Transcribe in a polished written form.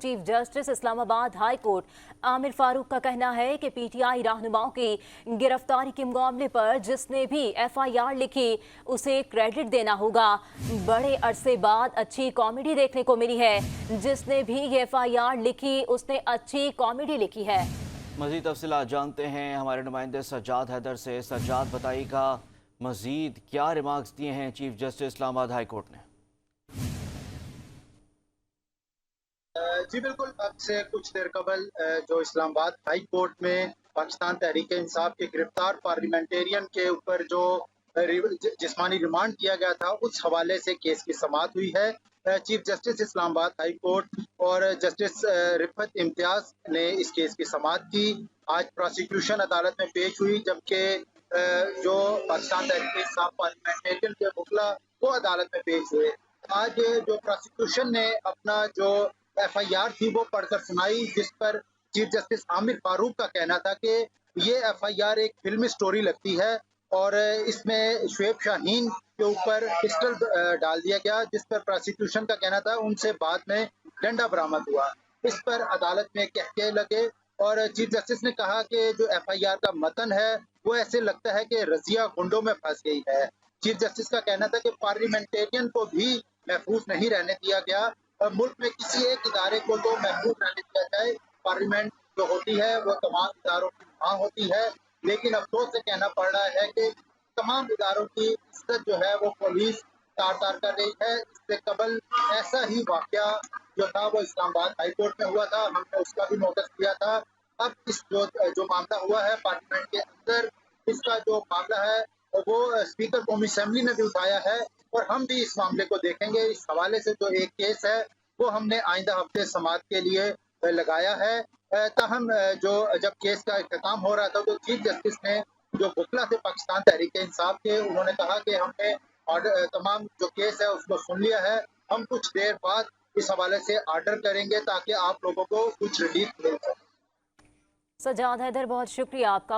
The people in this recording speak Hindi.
Chief justice Islamabad high court Aamir Farooq का कहना है कि पीटीआई रहनुमाओं की गिरफ्तारी के मामले पर जिसने भी एफआईआर लिखी उसे क्रेडिट देना होगा। बड़े अरसे बाद अच्छी कॉमेडी देखने को मिली है। जिसने भी ये एफआईआर लिखी उसने अच्छी कॉमेडी लिखी है। मजीद तफसीलात जानते हैं हमारे नुमाइंदे सज्जाद हैदर से। सज्जाद, बताइएगा मजीद क्या रिमार्क्स दिए हैं chief justice Islamabad high court ने? जी बिल्कुल, अब से कुछ देर कबल जो इस्लामाबाद हाई कोर्ट में पाकिस्तान तहरीक इंसाफ के गिरफ्तार पार्लियामेंटेरियन के ऊपर जो जिस्मानी रिमांड किया गया था, उस हवाले से केस की समाअत हुई है। Chief justice Islamabad high court और जस्टिस रिफत इम्तियाज ने इस केस की समाअत की। आज प्रोसिक्यूशन अदालत में पेश हुई, जबकि जो पाकिस्तान तहरीक इंसाफ पार्लियामेंटेरियन के वकला वो अदालत में पेश हुए। आज जो प्रोसिक्यूशन ने अपना जो एफआईआर थी वो पढ़कर सुनाई, जिस पर चीफ जस्टिस आमिर फारूक का कहना था कि ये एफआईआर एक फिल्मी स्टोरी लगती है और इसमें शुएब शाहीन के ऊपर पिस्टल डाल दिया गया, जिस पर प्रोसिक्यूशन का कहना था उनसे बाद में डंडा बरामद हुआ। इस पर अदालत में कहके लगे और चीफ जस्टिस ने कहा कि जो एफआईआर का मतन है वो ऐसे लगता है कि रजिया गुंडों में फंस गई है। चीफ जस्टिस का कहना था कि पार्लियामेंटेरियन को भी महफूज नहीं रहने दिया गया और मुल्क में किसी एक इदारे को तो महफूज रहने दिया जाए। पार्लियामेंट जो होती है वो तमाम इदारों की मां होती है, लेकिन अफसोस से कहना पड़ रहा है कि तमाम इदारों की इज्जत जो है वो पुलिस तार तार कर रही है। इससे कबल ऐसा ही वाकया जो था वो इस्लामाबाद हाई कोर्ट में हुआ था, हमने उसका भी नोटिस किया था। अब इस जो मामला हुआ है पार्लियामेंट के अंदर, इसका जो मामला है वो स्पीकर कौमी असेंबली ने भी उठाया है और हम भी इस मामले को देखेंगे। इस हवाले से जो एक केस है वो हमने आइंदा हफ्ते समाअत के लिए लगाया है। ताहम जो जब केस का इख्तिताम हो रहा था तो चीफ जस्टिस ने जो वकला थे पाकिस्तान तहरीक इंसाफ के, उन्होंने कहा कि हमने ऑर्डर तमाम जो केस है उसको सुन लिया है, हम कुछ देर बाद इस हवाले से ऑर्डर करेंगे ताकि आप लोगों को कुछ रिलीफ मिल सके। सज्जाद हैदर, बहुत शुक्रिया आपका।